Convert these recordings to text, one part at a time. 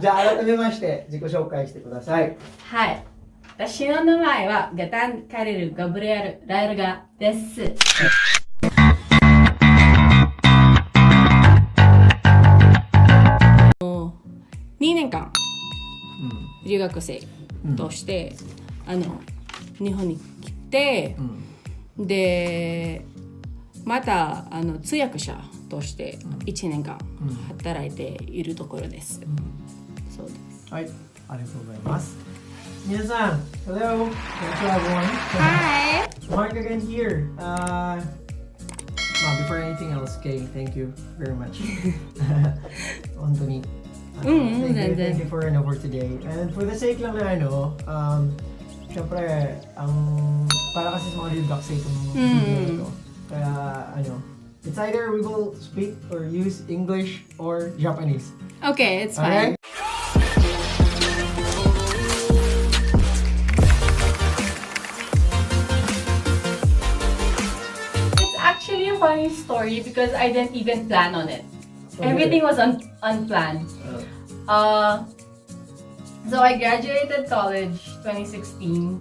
じゃあ改めまして自己紹介してください。はい。私の名前はガタン・カレル・ガブリエル・ラエルガです。2年間留学生として、日本に来て、でまた通訳者として1年間働いているところです。そうです。はい、ありがとうございます。皆さん、hello, hello everyone. Hi. Mark again here. Before anything else, Kay, thank you very much. 本当に。Thank you for today. And for the sake lang na syempre, para kasi sa mga real docs itong video ito. Kaya, it's either we will speak or use English or Japanese. Okay, it's fine. Okay? It's actually a funny story because I didn't even plan on it. Everything was unplanned. So I graduated college 2016,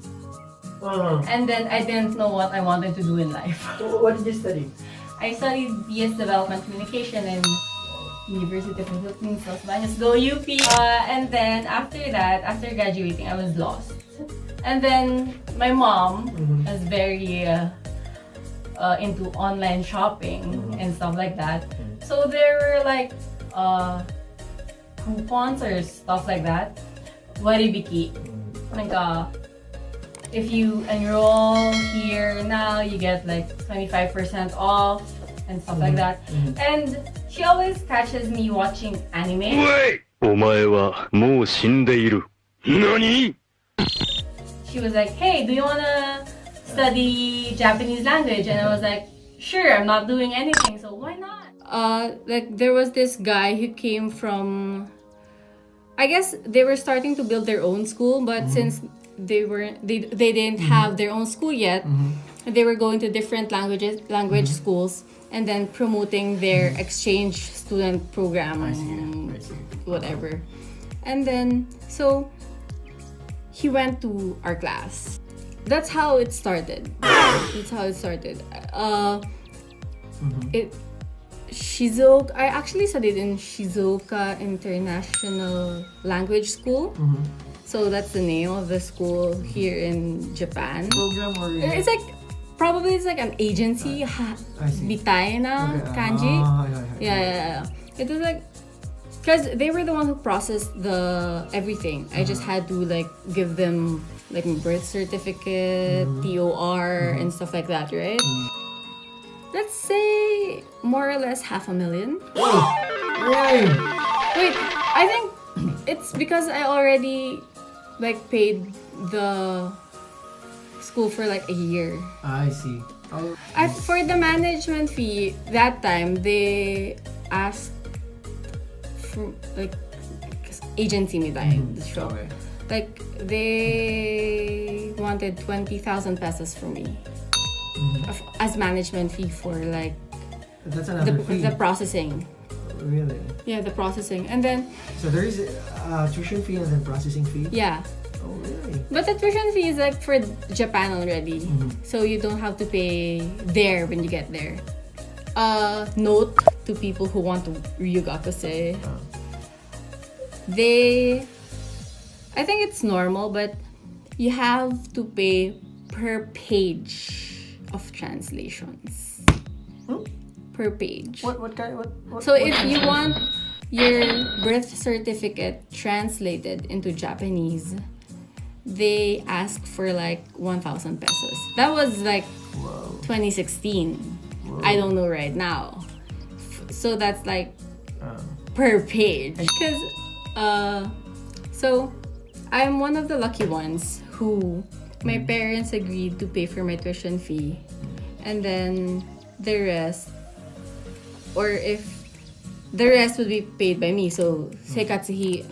and then I didn't know what I wanted to do in life. So what did you study? I studied BS Development Communication in University of the Philippines, Los Baños, go UP. And then after that, after graduating, I was lost. And then my mom is very into online shopping and stuff like that. So there were like coupons or stuff like that. Waribiki. Like if you enroll here now, you get like 25% off and stuff like that. And she always catches me watching anime. Wait! お前はもう死んでいる。何? She was like, hey, do you wanna study Japanese language? And I was like, sure, I'm not doing anything, so why not? Like there was this guy who came from, I guess they were starting to build their own school, but since they didn't have their own school yet, they were going to different language schools and then promoting their exchange student program, I see. whatever. And then so he went to our class. That's how it started. I actually studied in Shizuoka International Language School. So that's the name of the school here in Japan. Program or It's like an agency. Bitai na kanji. Yeah. It was like, because they were the one who processed everything. I just had to like give them like birth certificate, TOR, and stuff like that, right? Let's say more or less 500,000. Wait! Wait, I think it's because I already like paid the school for like a year. I see. For the management fee, that time they asked for like agency me the show. Okay. Like they wanted 20,000 pesos from me as management fee for like That's another fee. the processing. Really? Yeah, the processing. And then So there is a tuition fee and then processing fee? yeah. Oh, really? But the tuition fee is like for Japan already. So you don't have to pay there when you get there. Note to people who want to ryugakuse. I think it's normal, but you have to pay per page of translations. Per page. What kind? So if you want your birth certificate translated into Japanese, they ask for like 1,000 pesos. That was like 2016. I don't know right now. So that's like per page. Because so I'm one of the lucky ones who my parents agreed to pay for my tuition fee, and then the rest, or if the rest would be paid by me. So seikatsuhi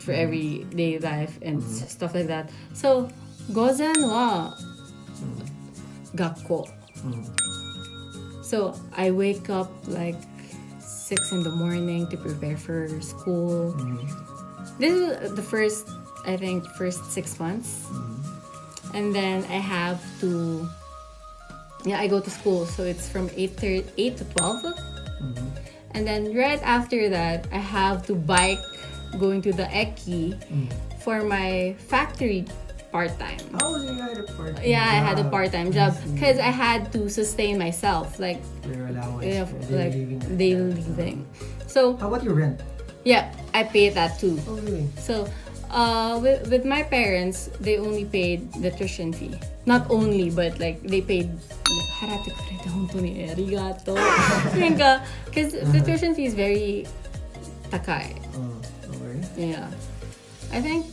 for everyday life and stuff like that. So gozen wa gakko. So I wake up like 6 in the morning to prepare for school. This is the first 6 months. And then I have to, I go to school. So it's from 8 to 12. And then right after that, I have to bike going to the Eki for my factory part-time. Oh, you had a part-time Yeah, I had a job. part-time job because I had to sustain myself, like Your allowance, yeah, for like living. daily living. So How about your rent? yeah, I paid that too. Oh, really? So with my parents, they only paid the tuition fee. Not only, but like they paid. 払ってくれて本当にありがとう。なんか because the tuition fee is very 高い。Okay. Yeah, I think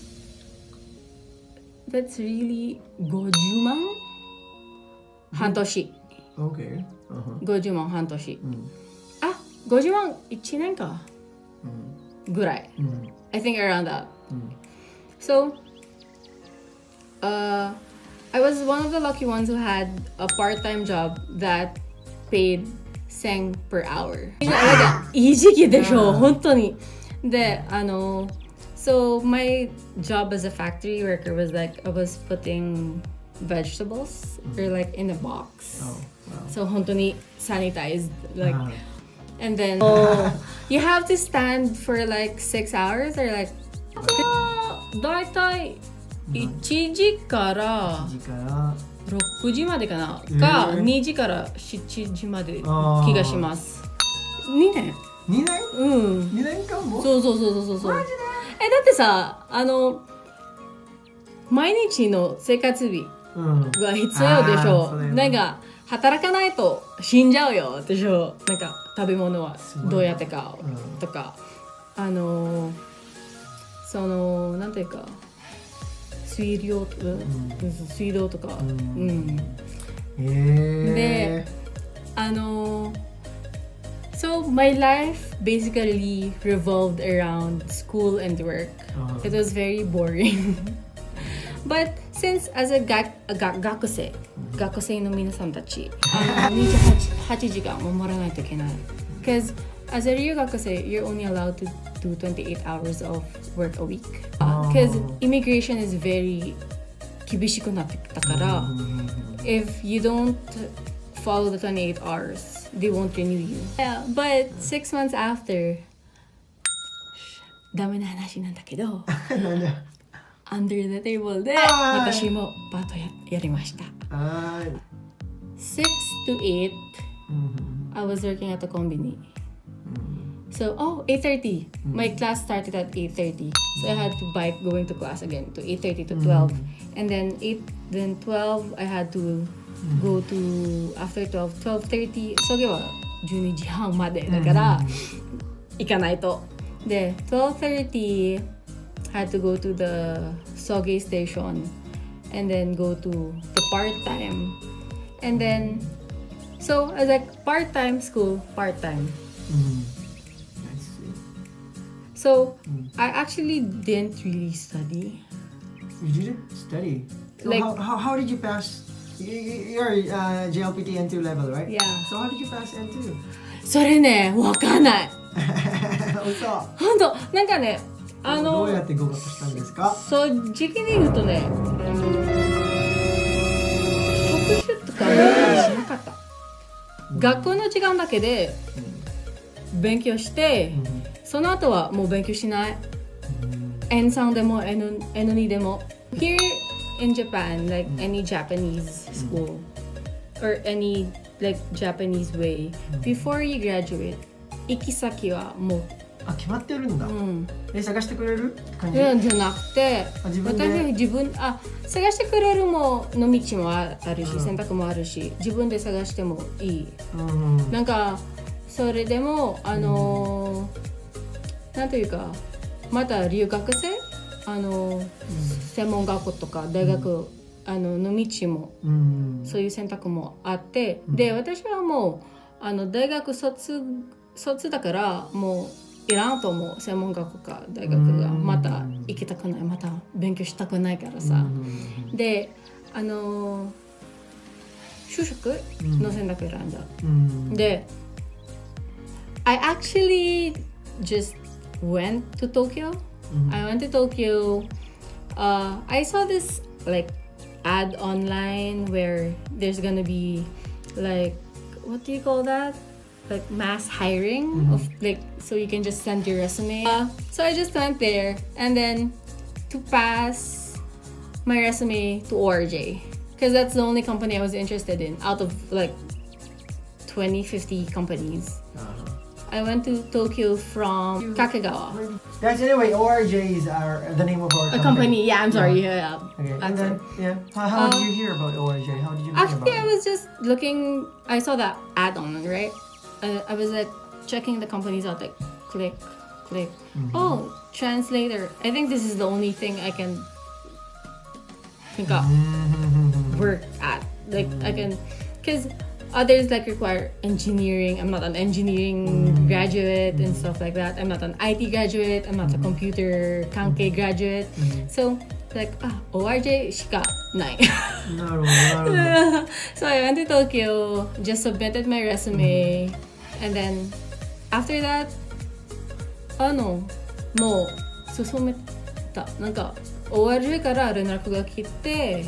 that's really 50万半年。 Okay. 50万半年。あ、50万1年か。ぐらい。I think around that. So, I was one of the lucky ones who had a part-time job that paid 1000 per hour. いい時期でしょ、本当に。で、so my job as a factory worker was like I was putting vegetables or like in a box. Oh, wow. So 本当に sanitized like and then you have to stand for like 6 hours or like だいたい1時から時から6時までかな、か2時から7時まで気がします。2年2年2年間もそうマジでだってさ毎日の生活費が必要でしょ、なんか働かないと死んじゃうよでしょ、なんか食べ物はどうやって買うとかそのなんていうか水道とかでSo my life basically revolved around school and work. It was very boring. But since as a 学生の皆さんたち28時間守らないといけない。Because as a 留学生 you're only allowed to do 28 hours of work a week. Because immigration is very 厳しくなってきたから、if you don't follow the 28 hours, they won't renew you. Yeah, but 6 months after, ダメな話なんだけど、under the table で私もパートやりました。6 to 8, I was working at the combini. So, 8:30. My class started at 8:30. So I had to bike going to class again to 8:30 to 12. And then 12, I had to go to after 12:30 それは12時半までだから行かないと。で 12:30 had to go to the Soge station and then go to the part-time and then so I was like part-time school part-time. So I actually didn't really study. You didn't study? So Like how did you pass? You're JLPT N2 level, right? Yeah. So how did you pass N2? それねわかんない。嘘。本当なんかねどうやって合格したんですか？そう時期で言うとね復習とか勉強しなかった。学校の時間だけで勉強して、その後はもう勉強しない。N3 でも N2 でも。Here in Japan, like any Japanese school or any like Japanese way, before you graduate, 行き先はもう決まってるんだ。探してくれる感じ？じゃなくて、自分で探してくれるもの道もあるし、選択もあるし、自分で探してもいい。なんかそれでもなんというかまた留学生専門学校とか大学、の道も、そういう選択もあって、で私はもう大学卒だからもういらんと思う専門学校か大学がまた行きたくないまた勉強したくないからさ、で就職の選択選んだ、で I actually just went to Tokyo. I went to Tokyo. I saw this like ad online where there's gonna be like, what do you call that? Like mass hiring of like, so you can just send your resume. So I just went there, and then to pass my resume to ORJ, because that's the only company I was interested in out of like 50 companies. I went to Tokyo from Kakegawa. Guys, anyway, ORJs are the name of our A company, yeah, I'm sorry. Yeah. Okay, I'm and then, sorry. how did you hear about ORJ? How did you know about Actually, I it? was just looking, I saw that ad on, right? I was like checking the companies out, like click. Oh, Translator. I think this is the only thing I can think of work at. Like I can, because others like require engineering. I'm not an engineering graduate and stuff like that. I'm not an IT graduate. I'm not a computer kanke graduate. So like ORJ しかない。なるほど、なるほど。 So I went to Tokyo, just submitted my resume, and then after that, もう進めた。なんか ORJ から連絡が来て、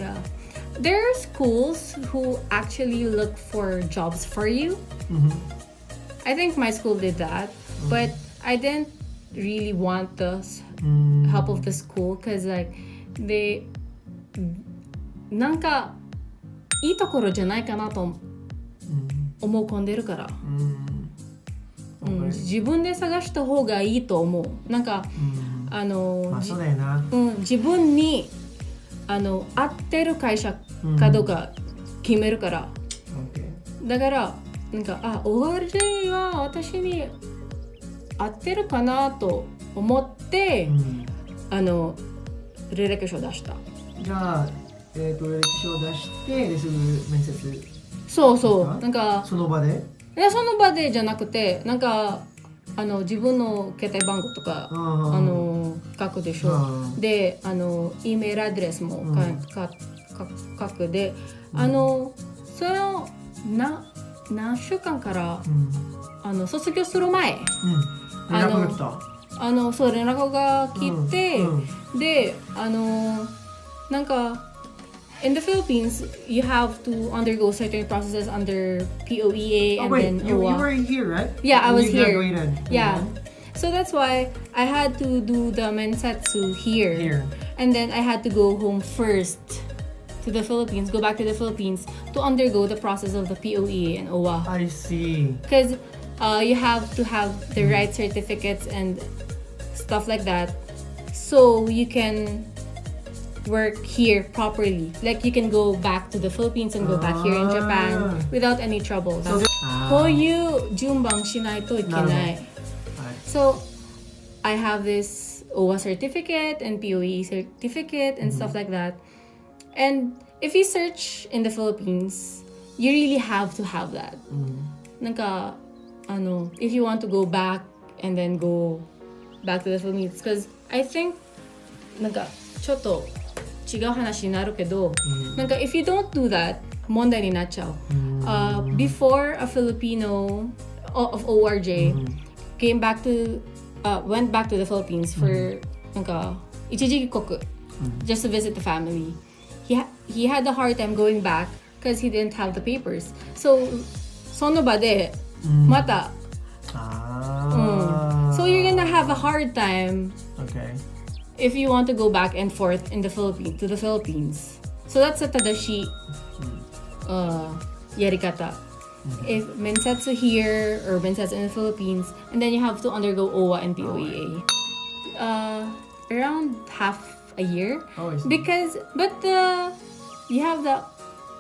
there are schools who actually look for jobs for you. I think my school did that, but I didn't really want the help of the school because like they なんかいいところじゃないかなと思い込んでるから、自分で探した方がいいと思う。なんか、まあそうだよな。自分に合ってる会社かどうか決めるから、だからなんかORJ は私に合ってるかなと思って、履歴書を出した。じゃあ、履歴書を出してですぐ面接。そうなんかその場で？いやその場でじゃなくて、なんか自分の携帯番号とか書くでしょ。でEメールアドレスも書くで、その何週間から、卒業する前、連絡が来た。そう連絡が来て、でなんかin the Philippines you have to undergo certain processes under POEA and then you OWA. were here, right? Yeah, I was here. Graduated. Yeah. So that's why I had to do the mensetsu here. And then I had to go home first to the Philippines, go back to the Philippines to undergo the process of the POEA and OWA. I see. Because you have to have the right certificates and stuff like that so you can work here properly. Like you can go back to the Philippines and go back here in Japan without any trouble. こういう順番しないといけない。So I have this OWA certificate and POE certificate and stuff like that. And if you search in the Philippines, you really have to have that. なんかif you want to go back and then go back to the Philippines, because I think なんかちょっと違う話になるけど、なんか if you don't do that 問題になっちゃう。Before a Filipino of ORJ went back to the Philippines for なんか一時帰国 just to visit the family. He had a hard time going back because he didn't have the papers. So その場でまたSo you're gonna have a hard time if you want to go back and forth in the Philippines to the Philippines. So that's a tadashi yarikata. If mensetsu here or mensetsu in the Philippines, and then you have to undergo OWA and POEA. Around half a year. But you have the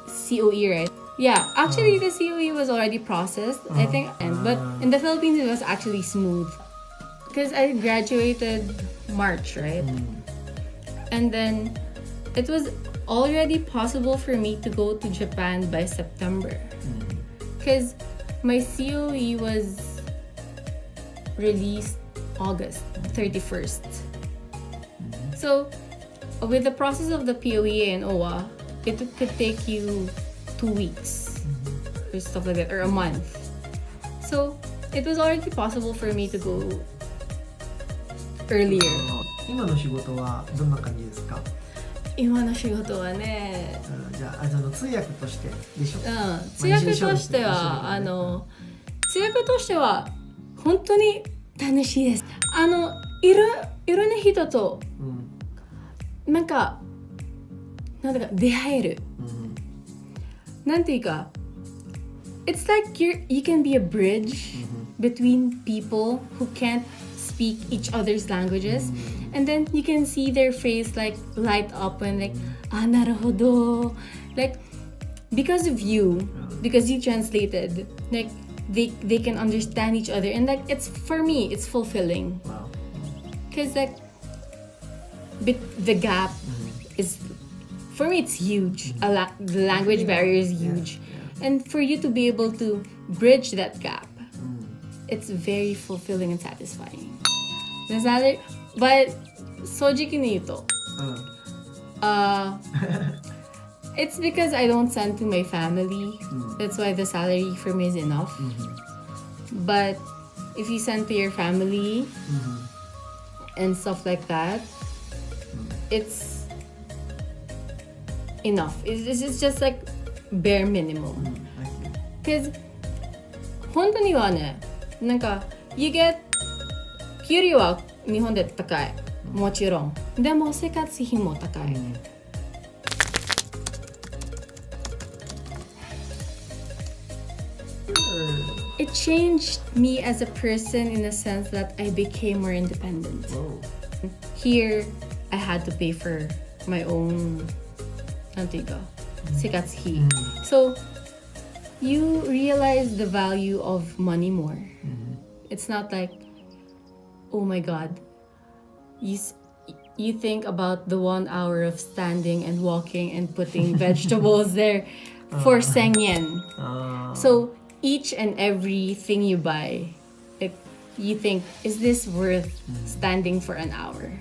COE, right? Yeah, actually the COE was already processed, I think, but in the Philippines it was actually smooth. Because I graduated March, right? And then it was already possible for me to go to Japan by September. Because my COE was released August 31st. So with the process of the POEA and OWA, it could take you 2 weeks or stuff like that, or a month. So it was already possible for me to go earlier. 今の仕事はどんな感じですか？今の仕事はね、じゃあ通訳としてでしょう。通訳としては通訳としては本当に楽しいです。いろんな人となんか出会える。なんていうか、it's like you can be a bridge between people who can't speak each other's languages, and then you can see their face like light up when like naruhodo, like because of you, because you translated, like they can understand each other, and like it's for me it's fulfilling. Wow. Because like the gap is, for me it's huge. The language barrier is huge, and for you to be able to bridge that gap, it's very fulfilling and satisfying. But 正直に言うと、it's because I don't send to my family. That's why the salary for me is enough. But if you send to your family and stuff like that, it's enough. It's just like bare minimum. Because 本当にはね、なんか you get 給料は日本で高い。もちろん。でも生活費も高い。It changed me as a person in the sense that I became more independent. Whoa. Here, I had to pay for my own なんていうか、生活費。So, you realize the value of money more. It's not like, oh my god, you think about the 1 hour of standing and walking and putting vegetables there for 1000 yen. So each and everything you buy, like, you think, is this worth standing for an hour?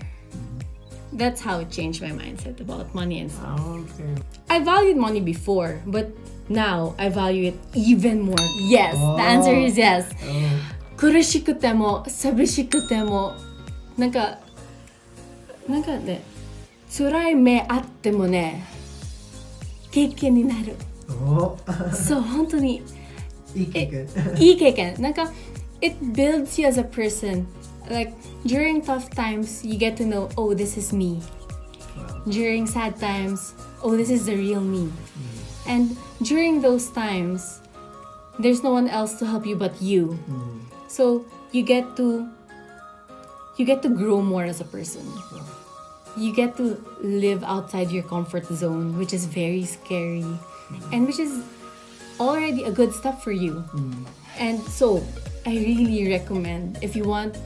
That's how it changed my mindset about money and stuff. Okay. I valued money before, but now I value it even more. Yes, the answer is yes. 苦しくても寂しくてもなんかね、辛い目あってもね、経験になる。そう、本当にいい経験。なんか it builds you as a person. Like during tough times, you get to know, oh, this is me. During sad times, oh, this is the real me. And during those times, there's no one else to help you but you. So you get to grow more as a person. You get to live outside your comfort zone, which is very scary, and which is already a good step for you. And so I really recommend, if you want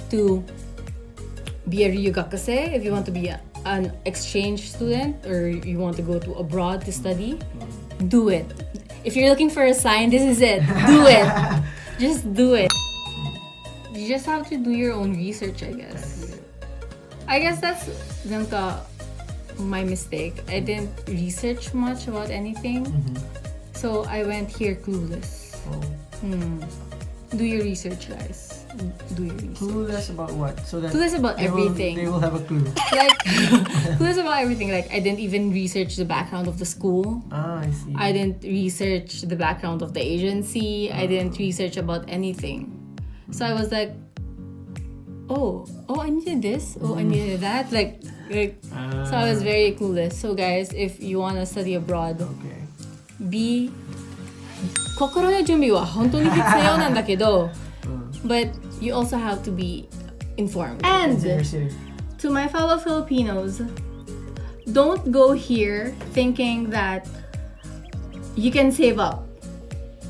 to be a ryugakase, if you want to be an exchange student, or you want to go to abroad to study, do it. If you're looking for a sign, this is it. Do it. Just do it. You just have to do your own research, I guess. I guess that's my mistake. I didn't research much about anything. So I went here clueless. Do your research, guys. Do your research. Clueless about what? So that clueless about everything. They will have a clue. Like clueless about everything. Like I didn't even research the background of the school. I see. I didn't research the background of the agency. I didn't research about anything. So I was like, oh, I needed this. Oh, I needed that. Like so I was very clueless. So guys, if you want to study abroad, be 心の準備は本当に必要なんだけど but you also have to be informed. And to my fellow Filipinos, don't go here thinking that you can save up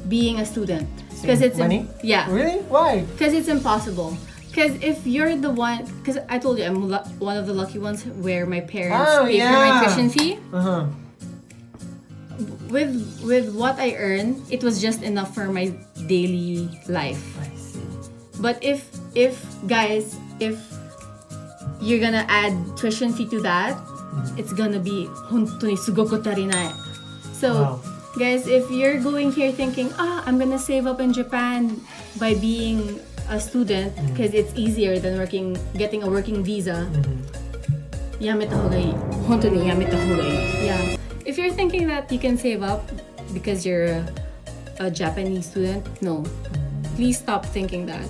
being a student. Because it's money? Yeah. Really? Why? Because it's impossible. Because if you're the one, because I told you I'm one of the lucky ones where my parents pay for my tuition fee. With what I earn, it was just enough for my daily life. I see. But if you're gonna add tuition fee to that, it's gonna be 本当にすごく足りない. So Guys, if you're going here thinking, I'm gonna save up in Japan by being a student because it's easier than getting a working visa. Yameta hogai. Hontoni yameta hogai. Yeah. If you're thinking that you can save up because you're a Japanese student, no. Please stop thinking that.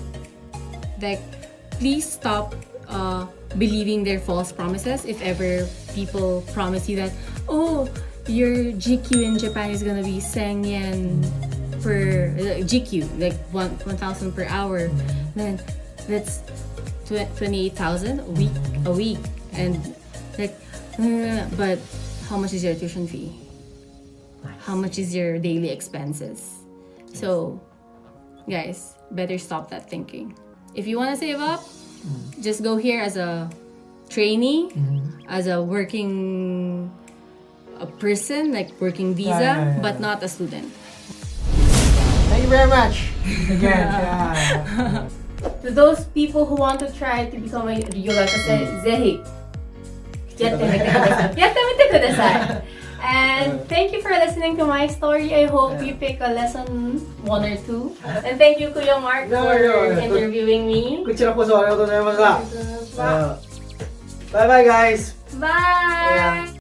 Like, please stop believing their false promises. If ever people promise you that, oh, your GQ in Japan is gonna be 1000 yen per GQ, like 1,000 per hour, then that's 28,000 a week, and like, but how much is your tuition fee? How much is your daily expenses? So, guys, better stop that thinking. If you want to save up, just go here as a trainee, as a working person, like working visa, but not a student. Thank you very much. Again, To those people who want to try to become a yoga, zehi yatte kudasai. And thank you for listening to my story. I hope you pick a lesson 1 or 2. And thank you, Kuya Mark, for interviewing me. こちらこそありがとうございました。Bye bye guys. Bye!